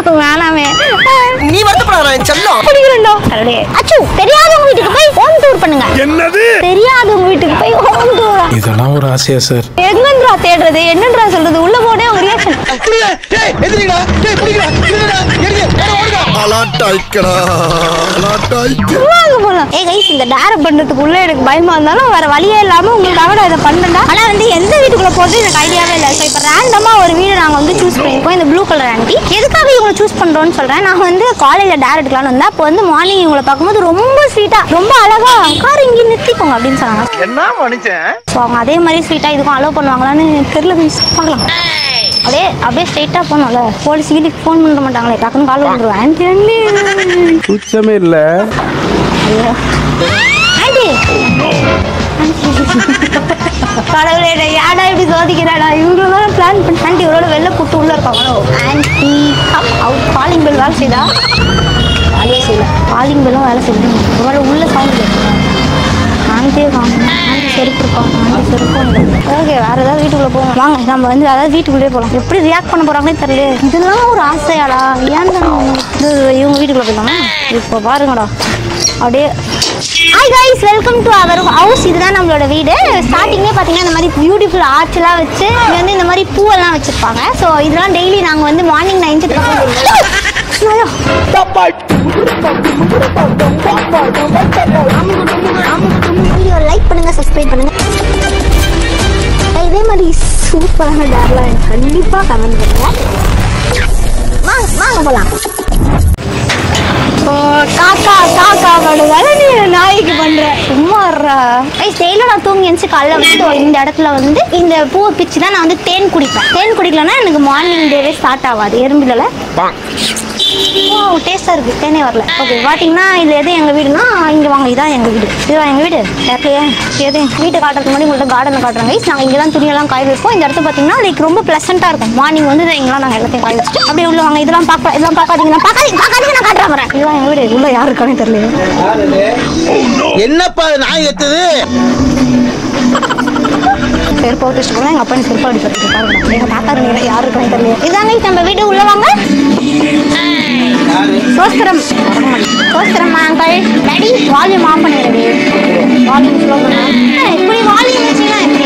வேணாமே. நீ வருத்தப்படாத செல்லம். பிடிக்கிறேன்டா. அச்சு தெரியாதவங்க வீட்டுக்கு போய் ஹோம் டூர் பண்ணுங்க. என்னது? தெரியாதவங்க வீட்டுக்கு போய் ஹோம் டூர். இதெல்லாம் ஒரு ஆசையா சார்? எங்கன்றா தேடுறது, என்னன்றா சொல்றது, உள்ள போனே ஒரு ரியாக்ஷன். டேய் எதிரிடா, டேய் புடிடா, இருடா, எங்க ஓடுடா. அலாட்டாய்க்கடா, அலாட்டாய்க்கு. வாங்க போலாம். கைஸ், இந்த டேர் பண்றதுக்குள்ள எனக்கு பயமா இருந்தாலும் வேற வழியே இல்லாம உங்களுக்காக நான் இதை பண்ணேன்டா. ஆனா வந்து எந்த வீட்டுக்குள்ள போறது எனக்கு ஐடியாவே இல்லை. ஸோ இப்போ ரேண்டமா ஒரு வீடு நாங்க வந்து சூஸ் பண்ணிருக்கோம். இந்த ப்ளூ கலர் ஆண்டி. எதுக்காக இவங்களை சூஸ் பண்றோம்னு சொல்றேன். நான் வந்து காலேஜ்ல டேர் எடுக்கலாம்னு வந்தேன். அப்போ வந்து மார்னிங் இவங்களை பார்க்கும்போது ரொம்ப ஸ்வீட்டா, ரொம்ப அழகா கார் இங்கே நிறுத்திக்கோங்க அப்படின்னு சொன்னாங்க. என்ன மனுஷன்? ஸோ அவங்க அதே மாதிரி ஸ்வீட்டா இதுக்கும் அலோவ் பண்ணுவாங்களான்னு தெரியல. பார்க்கலாம். அப்படியே ஸ்ட்ரைட்டா போனோம்ல, போலீஸ் வீட்டுக்கு ஃபோன் பண்ண மாட்டாங்களே, டக்குன்னு கால் வந்துருவேன். ஆண்டி ஆண்டி சுத்தமே இல்ல. ஆண்டி கடவுளே, யாடா இப்படி சோதிக்கிறாடா. இவங்களோட பிளான் பண்ணி ஆண்டி இவரோட வெளில கூட்டு உள்ள இருக்காங்களோ. Aunty out. காலிங் பெல் வேலை செய்தா? வேலையே செய்யல. காலிங் பெல்லும் வேலை செய்யுது. இவரோட உள்ள சவுண்ட் ஆண்டி செருப்பு இருக்காங்க. ஆண்டி செருப்பு. ஓகே, வேற ஏதாவது வீட்டுக்குள்ள போவோம். வாங்க நம்ம வந்து அதாவது வீட்டுக்குள்ளே போகலாம். எப்படி ரியாக்ட் பண்ண போறாங்கன்னு தெரியல. இதெல்லாம் ஒரு ஆசையாடா. ஏன் இவங்க வீட்டுக்குள்ள போயிடலாமா? இப்போ பாருங்கடா. அப்படியே hi guys, welcome to our house. இதுதான் நம்மளோட வீடு. ஸ்டார்டிங்லேயே பார்த்தீங்கன்னா இந்த மாதிரி பியூட்டிஃபுல் ஆர்ட்ஸ்லாம் வச்சு இங்கே வந்து இந்த மாதிரி பூவெல்லாம் வச்சுருப்பாங்க. ஸோ இதெல்லாம் டெய்லி நாங்கள் வந்து மார்னிங் 9 வீடியோ லைக் பண்ணுங்கள், சப்ஸ்கிரைப் பண்ணுங்கள். இதே மாதிரி சூப்பரான டேர்லாம் எனக்கு கண்டிப்பாக கமெண்ட் பண்ணுங்கள். வாங்க போகலாம். காக்கா காக்கா வேலை நீ நாய்க்கு பண்ற சும்மா ஸ்டைல. நான் தூங்கி எழுந்து காலைல வந்து இந்த இடத்துல வந்து இந்த பூவை பிச்சு தான் நான் வந்து தேன் குடிப்பேன். தேன் குடிக்கலன்னா எனக்கு மார்னிங் டேவே ஸ்டார்ட் ஆகாது. எறும்புல டேஸ்டா இருக்கு, தேனே வரல. ஓகே, பார்த்தீங்கன்னா இது எது எங்க வீடுனா இங்க வாங்க. இதான் எங்க வீடு. இதுதான் எங்க வீடு. எது வீட்டை காட்டுறதுக்கு முன்னாடி உங்கள்கிட்ட கார்டனை காட்டுறாங்க. நாங்கள் இங்கே தான் துணியெல்லாம் காய வைப்போம். இந்த இடத்துல பார்த்தீங்கன்னா லைக் ரொம்ப ப்ளசண்டா இருக்கும். மார்னிங் வந்து இங்கெல்லாம் நாங்கள் எல்லாத்தையும் காய வச்சுட்டு அப்படியே உள்ள வாங்க. இதெல்லாம் பார்க்காதீங்க நான் காட்டுறேன். இதுதான் எங்க வீடு. உள்ள யாரு இருக்கானே தெரியல. என்னப்பா நாய் எத்துது? செருப்பு வச்சுட்டு போனா எங்க அப்பா செருப்பு அடி சொல்லிட்டு பாருங்க. எங்க தாத்தா நீங்க யாரு இருக்கானே தெரியல. இதாங்க நம்ம வீடு. உள்ள வாங்க. சோஸ்திரம் அங்கிள். டாடி வால்யூம் ஆஃப் பண்ணிடுறடி. வால்யூம் ஸ்லோ பண்ணா இப்படி வால்யூம் வச்சீங்கன்னா எப்படி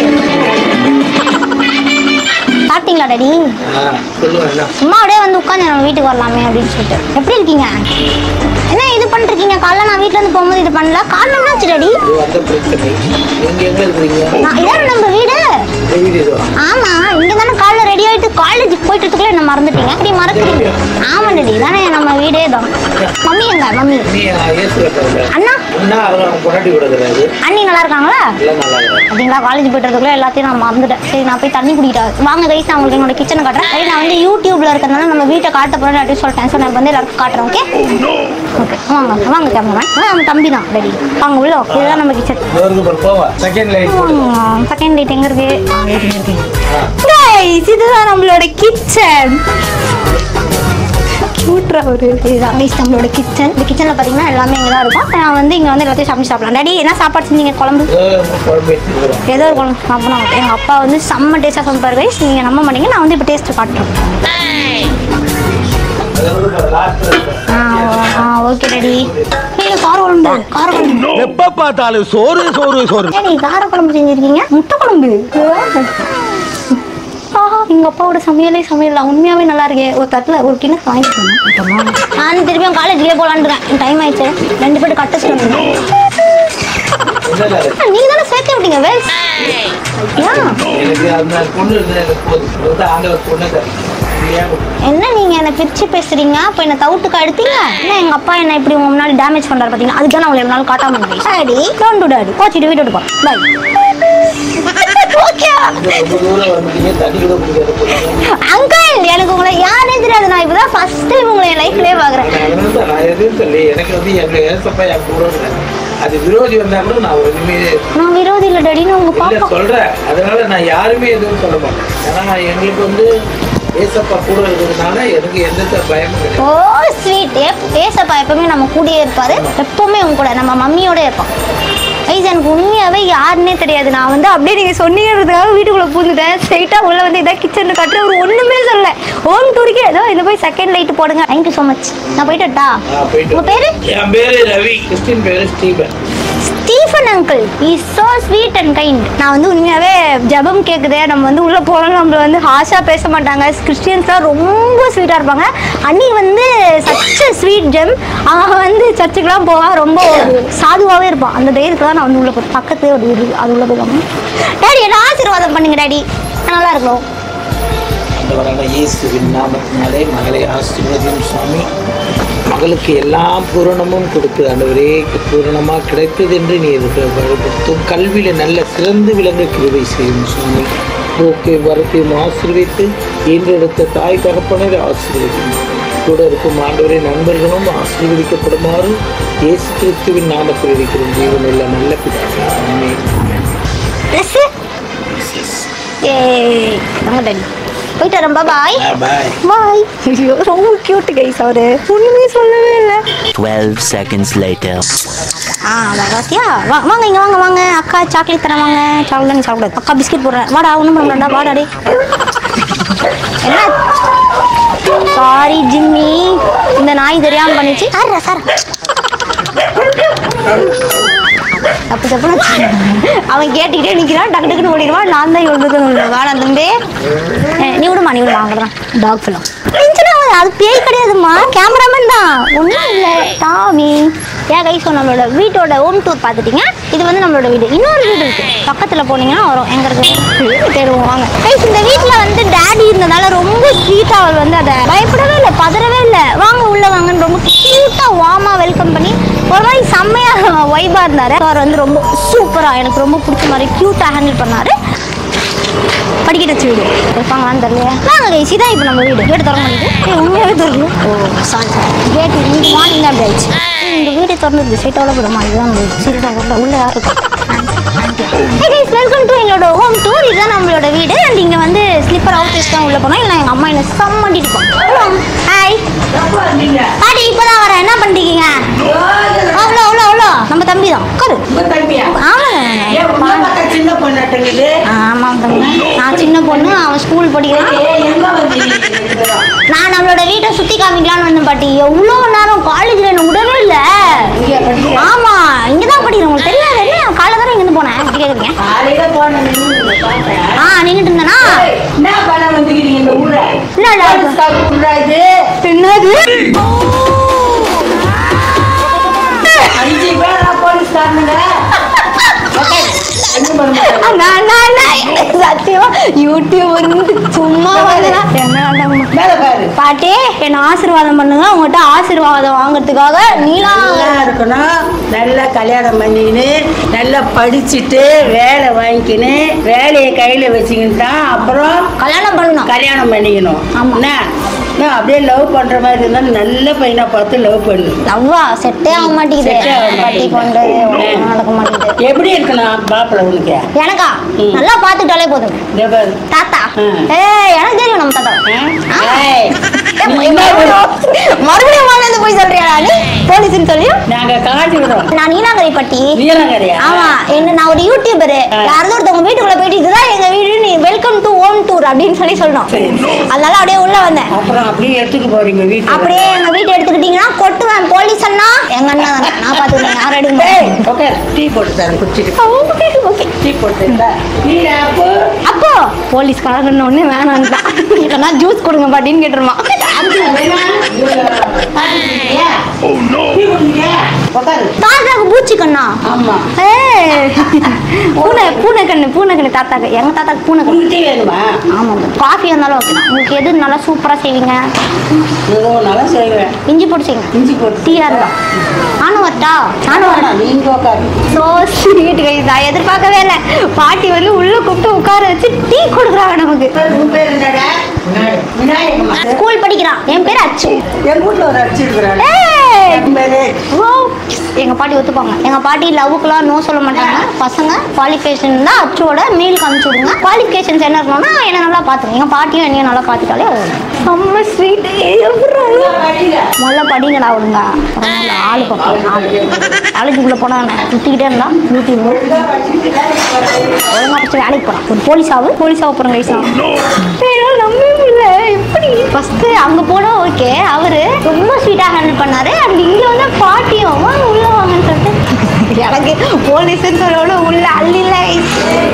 சாப்பிட்டீங்களா டாடி? சும்மா அப்படியே வந்து உட்காந்து நம்ம வீட்டுக்கு வரலாமே அப்படின்னு சொல்லிட்டு. எப்படி இருக்கீங்க? என்ன இது பண்ணிருக்கீங்க? காலைல நான் வீட்டுல இருந்து போகும்போது இது பண்ணல. காரணம் என்னாச்சு டாடி? இதான் நம்ம வீடு. ஆமா, இங்க தானே காலைல ரெடி ஆயிட்டு காலேஜுக்கு போயிட்டு இருக்கல. என்ன மறந்துட்டீங்க? அப்படி மறக்கிறீங்க? ஆமா டாடி, தானே நம்ம வீடே தான். மம்மி எங்க? மம்மி அண்ணா அண்ணி நல்லா இருக்காங்களா? அப்படிங்களா? காலேஜ் போயிட்டு இருக்கல எல்லாத்தையும் நான் மறந்துட்டேன். சரி, நான் போய் தண்ணி குடிக்கிட்டேன். வாங்க கைஸ், நான் உங்களுக்கு என்னோட கிச்சனை காட்டுறேன். சரி, நான் வந்து யூடியூப்ல இருக்கிறதுனால நம்ம வீட்டை காட்ட போறேன் அப்படின்னு சொல்லிட்டேன். ஸோ நான் வந்து எல்லாருக்கும் காட்டுறேன். ஓகே ஓகே, வாங்க கேமராமேன். நம்ம தம்பி தான் ரெடி. வாங்க உள்ள. இதுதான் நம்ம கிச்சன். செகண்ட் லைட் எங்க இருக்கு? கைஸ், இதுதான் நம்மளோட கிச்சன். இதுதான் நம்மளோட கிச்சன். இந்த கிச்சன்ல பாத்தீங்கன்னா எல்லாமே இங்க தான் இருக்கும். நான் வந்து இங்க வந்து எல்லாத்தையும் சமைச்சு சாப்பிடலாம். டாடி என்ன சாப்பாடு செஞ்சீங்க? குழம்பு ஏதோ ஒரு குழம்பு சாப்பிடணும். எங்க அப்பா வந்து செம்ம டேஸ்டா சமைப்பாரு கைஸ். நீங்க நம்ப மாட்டீங்க. நான் வந்து இப்போ டேஸ்ட் காட்டுறேன். Okay daddy. காரக்குழம்பு எப்ப பார்த்தாலும் சோறு சோறு சோறு. காரக்குழம்பு செஞ்சிருக்கீங்க. முட்டை குழம்பு. எங்க அப்பாவோட சமையல் உண்மையாவே நல்லா இருக்கே. ஒரு தட்டுல ஒரு கிண்ணம் வாங்கிக்கணும். நான் திருப்பியும் காலேஜ்லயே போலான்னு இருக்கேன். டைம் ஆயிடுச்சு. 2 பேர் கட்டஸ்ட் நீங்க தானே சேர்த்து விட்டீங்க. என்ன நீங்க என்ன பிரிச்சு பேசுறீங்க? அப்ப என்ன தவுட்டுக்கு அடுத்தீங்க. என்ன எங்க அப்பா என்ன இப்படி உங்க முன்னாடி டேமேஜ் பண்றாரு பாத்தீங்கன்னா. அதுக்கு தான் உங்களை என்னால காட்டாம இருந்தேன். Daddy don't do daddy. போச்சிட்டு வீட்டுக்கு போ. பை. ஓகே அங்கிள், எனக்கு உங்களை யாரே தெரியாது. நான் இப்பதான் ஃபர்ஸ்ட் டைம் உங்களை என் லைஃப்லயே பாக்குறேன். அது விரோதி வந்தா கூட நான் விரோதி இல்ல டாடி. நான் உங்க பாப்பா சொல்றேன். அதனால நான் யாருமே எதுவும் சொல்ல மாட்டேன். ஏன்னா எங்களுக்கு வந்து ஏசப்பா கூட இருக்கிறதுனால எனக்கு எந்த பயமும் இல்லை. ஓ ஸ்வீட். ஏசப்பா எப்பவுமே நம்ம கூடயே இருப்பாரு. எப்பவுமே உங்க கூட நம்ம மம்மியோட இருப்போம். கைஸ் எனக்கு உண்மையாவே யாருன்னே தெரியாது. நான் வந்து அப்படியே நீங்க சொன்னீங்கிறதுக்காக வீட்டுக்குள்ள பூந்துட்டேன். ஸ்ட்ரைட்டா உள்ள வந்து இதான் கிச்சன் கட்டுற ஒரு ஒண்ணுமே சொல்லல. ஹோம் டூருக்கு ஏதோ இதை போய் செகண்ட் லைட் போடுங்க. Thank you so much. நான் போயிட்டா. உங்க பேரு? என் பேரு ரவி. கிறிஸ்டின் பேரு Stephen. Stephen uncle is so sweet and kind. நான் வந்து உண்மையாவே ஜபம் கேட்குதே, நம்ம வந்து உள்ள போனோம், நம்மள வந்து ஹாஷா பேச மாட்டாங்க. கிறிஸ்டியன்ஸ்லாம் ரொம்ப ஸ்வீட்டா இருப்பாங்க. அன்னி வந்து சச்ச ஸ்வீட் ஜெம். அவன் வந்து சர்ச்சுக்கெல்லாம் போவான், ரொம்ப சாதுவாகவே இருப்பான். அந்த தைரியத்தில் தான் நான் வந்து உள்ள போய் பக்கத்துலேயே ஒரு இது அது உள்ள போய் டேடி என்ன ஆசீர்வாதம் பண்ணுங்க டாடி, நல்லா இருக்கணும். ஆண்டவரான இயேசுவின் நாமத்தினாலே மகளை ஆசீர்வதியும் சுவாமி. மகளுக்கு எல்லாம் பூரணமும் கொடுத்து ஆண்டவரே பூரணமாக கிடைத்தது என்று நீ வழிபடுத்தும். கல்வியில் நல்ல சிறந்து விளங்க கிருபை செய்யும் சுவாமி. போக்கை வரத்தையும் ஆசீர்வித்து ஈன்றெடுத்த தாய் தகப்பனரை ஆசீர்வதிக்கும். கூட இருக்கும் ஆண்டவரே நண்பர்களும் ஆசீர்வதிக்கப்படுமாறு இயேசு கிறிஸ்துவின் நாமத்தில் இருக்கிற ஜீவனில் நல்ல பிதாவே. போயிட்டு வரேன். பாய் பாய் பாய். ஐயோ ரொம்ப கியூட் கைஸ். அவரு ஒண்ணுமே சொல்லவே இல்லை. 12 seconds later. வாசியா வாங்க இங்க வாங்க வாங்க. அக்கா சாக்லேட் தரேன் வாங்க. சாக்லேட் நீ சாப்பிடாது. அக்கா பிஸ்கெட் போடுறேன். வாடா ஒன்றும் பண்ணலாம்டா. வாடா டே. என்ன சாரி ஜிம்மி, இந்த நாய் தெரியாம பண்ணிச்சு. சார் தப்பு தப்புன்னு அவன் கேட்டுக்கிட்டே நிற்கிறான். டக்கு டக்குன்னு ஓடிடுவான். நான் தான் இவ்வளோ வாடா தம்பி. நீ விடுமா வாங்குறான் டாக் ஃபிலம். அது பேய் கிடையாதுமா, கேமராமேன் தான். ஒன்றும் இல்லை டாமி. ஏன் கைஸ் நம்மளோட வீட்டோட ஹோம் டூர் பார்த்துட்டீங்க. இது வந்து நம்மளோட வீடு. இன்னொரு வீடு இருக்கு பக்கத்தில் போனீங்கன்னா வரும். எங்கே இருக்கு தேடுவோம் வாங்க கைஸ். இந்த வீட்டில் வந்து டேடி இருந்ததால ரொம்ப ஸ்வீட்டாக அவர் வந்து அதை பயப்படவே இல்லை, பதறவே இல்லை. வாங்க உள்ள வாங்கன்னு ரொம்ப க்யூட்டாக வார்மாக வெல்கம் பண்ணி ஒரு மாதிரி செம்மையாக வைபாக இருந்தார். அவர் வந்து ரொம்ப சூப்பராக எனக்கு ரொம்ப பிடிச்ச மாதிரி க்யூட்டாக ஹேண்டில் பண்ணார். படிக்கிட்டு வச்சு வீடு இருப்பாங்களான்னு தெரியலையா. வாங்க கைஸ் இதான் இப்போ நம்ம வீடு. கேட்டு திறக்க முடியுது. உண்மையாகவே திறக்கணும். சாரி கேட்டு இன்னைக்கு மார்னிங் தான் அப்படி ஆயிடுச்சு. இந்த வீடு திறந்துருக்கு. சீட்டோட விடுமா இதுதான் சீட்டாக உள்ள யார் இருக்கா. வெல்கம் டு எங்களோட ஹோம் டூர். இதுதான் நம்மளோட வீடு. அண்ட் இங்கே வந்து ஸ்லிப்பர் அவுட் வச்சு தான் உள்ள போனோம். இல்லை எங்கள் அம்மா என்ன சம்மண்டிட்டு இருக்கோம். ஹாய் பாட்டி இப்போதான் வரேன். என்ன பண்ணிருக்கீங்க? அவ்வளோ அவ்வளோ அவ்வளோ நம்ம தம்பி தான். உட்காரு. ஆமாம் தம்பி, நான் சின்ன பொண்ணு, அவன் ஸ்கூல் படிக்கிறேன். நான் நம்மளோட வீட்டை சுற்றி காமிக்கலான்னு வந்தேன் பாட்டி. எவ்வளோ நேரம் காலேஜில் என்ன விடவே இல்லை. ஆமாம் இங்கே தான் படிக்கிறேன். உங்களுக்கு தெரியாது என்ன? காலையில் தானே இங்கேருந்து போனேன். அப்படி கேட்குறீங்க. நின்றுட்டு இருந்தேனா என்னது சும்மா பாட்டி என்ன ஆசீர்வாதம் பண்ணுங்க. உங்ககிட்ட ஆசீர்வாதம் வாங்கறதுக்காக நீலா இருக்கணும். நல்லா கல்யாணம் பண்ணிக்கின்னு நல்லா படிச்சுட்டு வேலை வாங்கிக்கின்னு வேலையை கையில வச்சுக்கிட்டா அப்புறம் கல்யாணம் பண்ணிக்கணும். என்ன அப்படியே லவ் பண்ற மாதிரி இருந்தாலும் நல்ல பையனா பார்த்து லவ் பண்ணு. லவ்வா செட்டே ஆக மாட்டேங்குது. நடக்க மாட்டேங்குது. எப்படி இருக்கணும் பாப்பல உனக்கு? எனக்கா நல்லா பாத்துட்டாலே போதும். தாத்தா எனக்கு தெரியும் நம்ம தாத்தா. மறுபடியும் வாழ்ந்து போய் சொல்றியா? நீ போலீஸ்னு சொல்லியும் நாங்க காட்டி விடுறோம். நான் நீலாங்கரை பட்டி. நீலாங்கரையா? ஆமா என்ன நான் ஒரு யூடியூபர். யாராவது ஒருத்தவங்க வீட்டுக்குள்ள போயிட்டு இதுதான் எங்க வீடு, நீ வெல்கம் டு ஹோம் டூர் அப்படின்னு சொல்லணும். அதனால அப்படியே உள்ள வந்தேன். அப்புறம் அப்படியே எடுத்துட்டு போறீங்க வீட்டு? அப்படியே எங்க வீட்டை எடுத்துக்கிட்டீங்கன்னா கொட்டுவேன். போலீஸ் அண்ணா எங்க அண்ணா தானே, நான் பாத்துக்கிறேன். யார் எடுங்க. ஓகே டீ போட்டு தரேன் குடிச்சிட்டு. ஓகே டீ போட்டு அப்போ போலீஸ் கலகன்னு ஒண்ணு வேணான்டா. இல்லைன்னா ஜூஸ் கொடுங்க பாட்டின்னு கேட்டுருமா. தாத்தாக்கு பூச்சி கண்ணா? ஆமா பூனை கண்ணு தாத்தாக்கு. எங்க தாத்தாக்கு பூனை கண்ணு வேணுமா? ஆமா காஃபி இருந்தாலும் ஓகே. உங்களுக்கு எது நல்லா சூப்பரா செய்வீங்க? நல்லா செய்வேன். இஞ்சி போட்டு செய்யுங்க. இஞ்சி போட்டு டீயா இருந்தா நானும் வரட்டா? நானும் வரேன். நீங்க உட்காரு. So sweet guys. நான் எதிர்பார்க்கவே இல்லை. பாட்டி வந்து உள்ள கூப்பிட்டு உட்கார வச்சு டீ கொடுக்குறாங்க நமக்கு. ஸ்கூல் படிக்கிறான். என் பேர் அச்சு. என் வீட்டுல ஒரு அச்சு இருக்கிறாங்க. எங்க பாட்டி ஒத்துப்பாங்க. எங்க பாட்டி லவ்வுக்குலாம் நோ சொல்ல மாட்டாங்க. பசங்க குவாலிஃபிகேஷன் தான் அச்சோட மெயிலுக்கு அனுப்பிச்சு விடுங்க. குவாலிஃபிகேஷன்ஸ் என்ன இருக்கணும்னா என்ன நல்லா பார்த்துக்கோங்க. எங்க பாட்டியும் என்னையும் நல்லா பார்த்துட்டாலே செம்ம ஸ்வீட். முதல்ல படிங்கடா ஒழுங்க. ஆளு பார்ப்போம். காலேஜுக்குள்ளே போனால் சுற்றிக்கிட்டே இருந்தா யூடியூப் ஒழுங்கா படிச்சு வேலைக்கு போகலாம். ஒரு போலீஸாக போகிறோம் கைஸா. நம்பவே இல்லை. எப்படி ஃபஸ்ட்டு அங்கே போனால் ஓகே, அவர் ரொம்ப ஸ்வீட்டாக ஹேண்டில் பண்ணார். அண்ட் இங்கே வந்து பாட்டியும் வாங்க உள்ளே வாங்கன்னு சொல்லிட்டு எனக்கு போலீஸ்ன்னு சொல்லோட உள்ள அள்ளில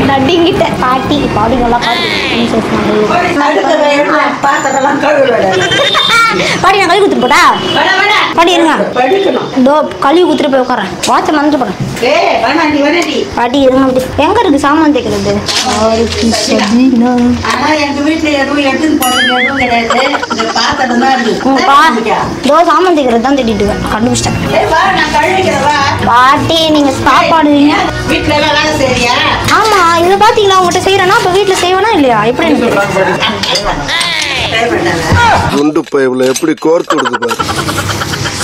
நடிங்கிட்ட பாட்டி பாடிங்கெல்லாம் பாடி நான் கழுவி குத்துட்டு போட்டா பாடி இருங்க. இதோ கழுவி குத்துட்டு போய் உட்காரேன். வாட்சை மறந்துட்டு போறேன். பாட்டி இருங்க. எங்க இருக்கு சாமான் தேய்க்கிறது? இதோ சாமான் தேய்க்கிறது தான் தேடிட்டு கண்டுபிடிச்சிட்டேன். பாட்டி நீங்க சாப்பாடுவீங்க வீட்டுல எல்லாம் வேலை செய்யறியா? ஆமா இதை பாத்தீங்களா உங்கள்கிட்ட செய்யறேன்னா அப்ப வீட்டுல செய்வேனா இல்லையா? எப்படி குண்டு பைப்ல எப்படி கோர்த்து விடுது பாரு.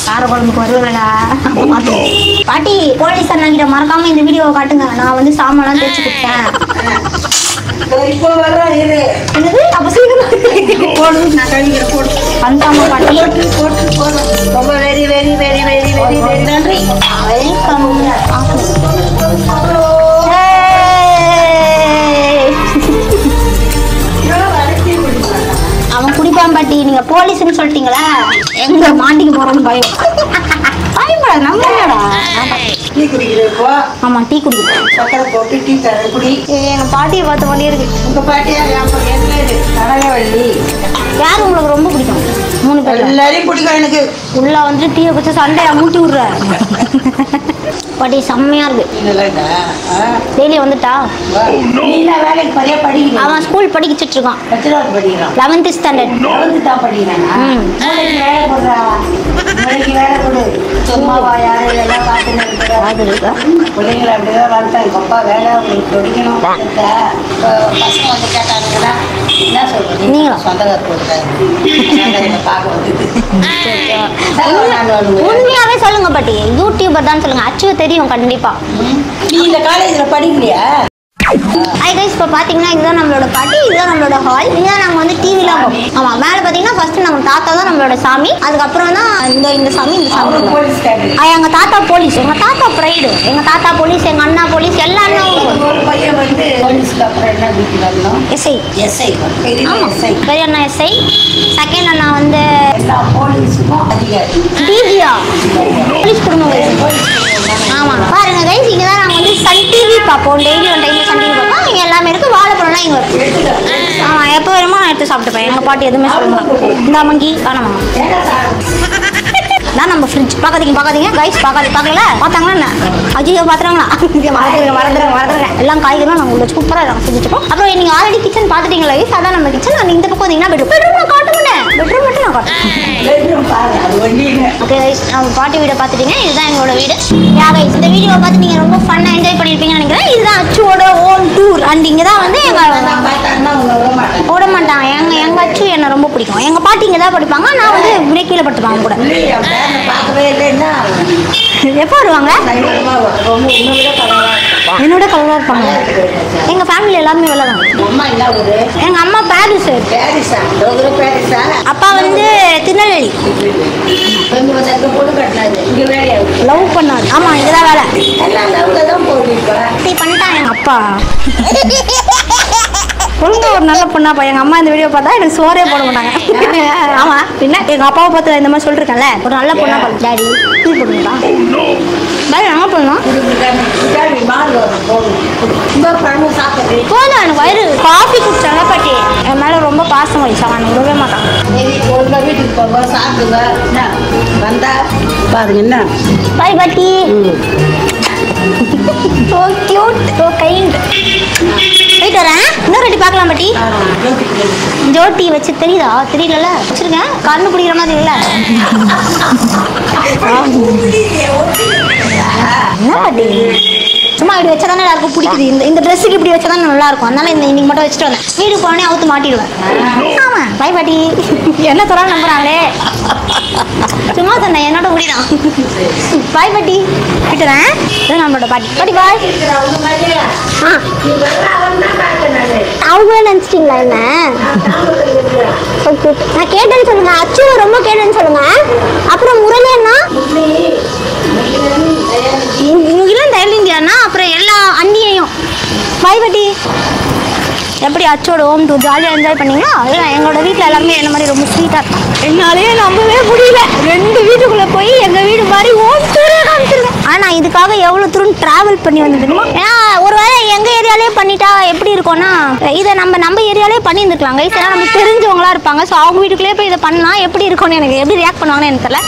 கார குழம்புக்கு வருவேடா. பாட்டி போலீஸ் அண்ணா மறக்காம இந்த வீடியோவை காட்டுங்க. நான் வந்து சாமான்லாம் தேய்ச்சி கொடுத்தேன். இப்போ வர்றோம் இரு. என்னது அப்ப சீக்கிரம் போடு. நான் கழுவிக்கிறேன் போடு. கண்டாமா பாட்டி போட்டு போதும். ரொம்ப very very very very very very நன்றி. வெல்கம். அவன் குடிப்பான் பாட்டி. நீங்க போலீஸ்ன்னு சொல்லிட்டீங்களா? எங்க மாட்டிக்கு போறோம்னு பயம். பயப்படாது நம்ம என்னடா. டீ குடிக்கிறப்போ ஆமா டீ குடிக்கிறேன். சக்கரை போட்டு டீ தரேன் குடி. எங்க பாட்டியை பார்த்த மாதிரியே இருக்கு. உங்க பாட்டியா எது கடகவள்ளி. யார் உங்களுக்கு ரொம்ப பிடிக்கும்? 3 பேர். எல்லாரையும் பிடிக்கும் எனக்கு. உள்ள வந்து டீயை குடிச்சு சண்டையா மூட்டி விடுற பாட்டி செம்மையா இருக்கு. டெய்லி வந்துட்டா வேலைக்கு பரியா படிக்கிறேன். அவன் ஸ்கூல் படிச்சுட்டு இருக்கான். 11th standard. தான் படிக்கிறேன். வேலை கொடு. சும்மாவா யாரும் எல்லாம் பார்த்துன்னு பிள்ளைங்களை அப்படிதான் வளர்த்தாங்க. அப்பா வேலை உங்களுக்கு படிக்கணும். பசங்க வந்து கேட்டாங்கன்னா என்ன சொல்றது? நீங்களா? சொந்தக்கார போட்டுருக்காங்க பார்க்க வந்துட்டு. உண்மையாவே சொல்லுங்க பாட்டி. யூடியூபர் தான் சொல்லுங்க. அச்சுவை தெரியும் கண்டிப்பா. நீ இந்த காலேஜ்ல படிக்கலையா? ஹாய் கைஸ், இப்போ பார்த்தீங்கன்னா இதுதான் நம்மளோட பாட்டி, இதுதான் நம்மளோட ஹால். இதுதான் நாங்கள் வந்து டிவிலாம் பார்ப்போம். ஆமாம், மேலே பார்த்தீங்கன்னா ஃபர்ஸ்ட் நம்ம தாத்தா தான் நம்மளோட சாமி. அதுக்கப்புறம் தான் இந்த சாமி இந்த சாமி. எங்கள் தாத்தா போலீஸ். எங்கள் தாத்தா ப்ரைடு. எங்கள் தாத்தா போலீஸ், எங்கள் அண்ணா போலீஸ், எல்லா அண்ணாவும். ஒரு பையன் வந்து போலீஸ்க்கு அப்புறம் என்ன டியூட்டி வரணும்? எஸ்ஐ. எஸ்ஐ. ஆமாம், பெரிய அண்ணா எஸ்ஐ. செகண்ட் அண்ணா வந்து எல்லா போலீஸுக்கும் அதிகாரி. டிஜியா போலீஸ் குடும்பம். ஆமாம் பாருங்க கைஸ், இங்கே தான் நாங்கள் வந்து சன் டிவி பார்ப்போம். Daily one time Sun TV பார்ப்போம். இங்கே எல்லாமே இருக்குது. வாழைப்பழம்லாம் இங்கே வரும். ஆமாம், எப்போ வருமோ நான் எடுத்து சாப்பிட்டுப்பேன். எங்கள் பாட்டி எதுவுமே சொல்லுவாங்க. இந்த மங்கி காணாமா தான் நம்ம ஃப்ரிட்ஜ். பார்க்காதீங்க கைஸ், பார்க்கல பார்த்தாங்களா என்ன? அஜியோ பார்த்துறாங்களா? மறந்துடுங்க எல்லாம் காய்கறிலாம் நாங்கள் உள்ள சூப்பராக நாங்கள் செஞ்சுருக்கோம். அப்புறம் நீங்கள் ஆல்ரெடி கிச்சன் பார்த்துட்டீங்களா கைஸ்? அதான் நம்ம கிச்சன். நான் இந்த பக்கம் வந்தீங்கன்னா பெட்ரூம் நான் காட்ட முடியேன். பெட்ரூம் மட்டும் நான் காட்டுறேன். ஓகே கைஸ், நம்ம பாட்டி வீடை பார்த்துட்டீங்க. இதுதான் எங்களோட வீடு. யா கைஸ், இந்த வீடியோவை பார்த்து நீங்கள் ரொம்ப ஃபன்னாக என்ஜாய் பண்ணியிருப்பீங்கன்னு நினைக்கிறேன். இதுதான் அச்சுவோட ஓன் டூர். அண்ட் இங்கே தான் வந்து ஓட மாட்டாங்க. எங்கள் அச்சு என்னை ரொம்ப பிடிக்கும். எங்கள் பாட்டி இங்கே தான் படிப்பாங்க. நான் வந்து பிரேக்கில் படுத்துப்பாங்க கூட. எப்போ வருவாங்க? என்னோட கலராக இருப்பாங்க. எங்கள் ஃபேமிலி எல்லாருமே வெளில தான். எங்கள் அம்மா பாரிஸ், அப்பா வந்து திருநெல்வேலி. லவ் பண்ணாரு. ஆமாம், இதுதான் வேலை பண்ணிட்டான் எங்கள் அப்பா. ஒழுங்கா ஒரு நல்ல பொண்ணாப்பா. எங்கள் அம்மா இந்த வீடியோ பார்த்தா எனக்கு சோறே போட மாட்டாங்க. ஆமாம், பின்ன எங்கள் அப்பாவை பார்த்து இந்த மாதிரி சொல்லிருக்கேன்ல, ஒரு நல்ல பொண்ணா பார்த்து டாடி டீ போடுங்களா? டாடி என்ன பண்ணலாம்? போதும், எனக்கு வயிறு காஃபி குடிச்சாங்க பாட்டி. என் மேலே ரொம்ப பாசம் வயசாக நான் விடவே மாட்டாங்க. வீட்டுக்கு போங்க, சாப்பிடுங்க. வந்தா பாருங்க என்ன. பாய் பாட்டி. So cute, so kind. போயிட்டு வரேன். இன்னொரு வாட்டி பார்க்கலாம் பாட்டி. ஜோட்டி வச்சு தெரியுதா? தெரியல வச்சிருக்கேன். கண்ணு பிடிக்கிற மாதிரி இல்லை. என்ன பாட்டி சும்மா இப்படி வச்சா தானே எல்லாருக்கும் பிடிக்குது. இந்த ட்ரெஸ்ஸுக்கு இப்படி வச்சா தானே நல்லா இருக்கும். அதனால இந்த இன்னைக்கு மட்டும் வச்சுட்டு வந்தேன். வீடு போனே அவுத்து மாட்டிடுவேன். ஆமாம் பாய் பாட்டி. என்ன சொல்றாங்க நம்புறாங்களே. சும்மா சொன்னேன், என்னோட முடிதான். பாய் பாட்டி. விட்டுறேன். இதுதான் நம்மளோட பாட்டி. பாட்டி பாய். அவங்க நினச்சிட்டிங்களா என்ன? ஓகே, நான் கேட்டேன்னு சொல்லுங்க. அச்சுவை ரொம்ப கேட்டேன்னு சொல்லுங்க. அச்சோட ஹோம் டூர் ஜாலியாக என்ஜாய் பண்ணீங்களா? எங்களோட வீட்டில் எல்லாருமே என்ன மாதிரி ரொம்ப ஸ்வீட்டாக இருக்காங்க. என்னாலே நம்பவே முடியல. 2 வீட்டுக்குள்ளே போய் எங்கள் வீடு மாதிரி ஹோம் டூரே காமிச்சிருக்கேன். ஆனால் இதுக்காக எவ்வளோ தூரம் ட்ராவல் பண்ணி வந்து தெரியுமா? ஏன்னா ஒரு வேளை எங்கள் ஏரியாலே பண்ணிட்டா எப்படி இருக்கும்னா, இதை நம்ம ஏரியாலே பண்ணியிருந்துருக்கலாம். ஏன்னா நம்ம தெரிஞ்சவங்களா இருப்பாங்க. ஸோ அவங்க வீட்டுக்குள்ளே போய் இதை பண்ணலாம் எப்படி இருக்கும்னு எனக்கு எப்படி ரியாக்ட் பண்ணுவாங்கன்னு எனக்கு தெரியல.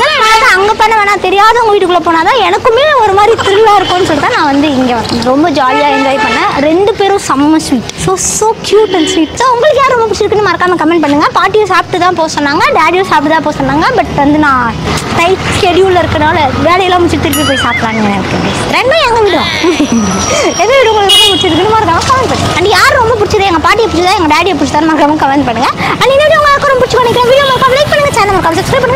நான் அங்கே பண்ண வேணாம், தெரியாதவங்க வீட்டுக்குள்ளே போனால் தான் எனக்குமே ஒரு மாதிரி த்ரில்லாக இருக்கும்னு சொல்லிட்டு நான் வந்து இங்கே வரேன். ரொம்ப ஜாலியாக என்ஜாய் பண்ணேன். 2 பேரும் செம்ம sweet. So cute and sweet. So உங்களுக்கு யார் ரொம்ப பிடிச்சிருக்குன்னு மறக்காம கமெண்ட் பண்ணுங்கள். பாட்டியும் சாப்பிட்டு தான் போக சொன்னாங்க, டேடியும் சாப்பிட்டு தான் போக சொன்னாங்க. பட் வந்து நான் டைட் ஸ்கெடியூலில் இருக்கனால வேலையெல்லாம் முடிச்சு திருப்பி போய் சாப்பிட்லான்னு நினைக்கிறேன். 2 எங்கள் வீடும் எந்த வீடு உங்களுக்கு ரொம்ப பிடிச்சிருக்குன்னு மறக்காம கமெண்ட் பண்ணுங்க. அண்ட் யார் ரொம்ப பிடிச்சது, எங்கள் பாட்டியை பிடிச்சதா எங்கள் டேடியை பிடிச்சதான்னு மறக்காம கமெண்ட் பண்ணுங்கள். அண்ட் இந்த வீடியோ உங்களுக்கு ரொம்ப பிடிச்சி நினைக்கிறேன். வீடியோ லைக் பண்ணுங்கள், சேனல் சப்ஸ்கிரைப்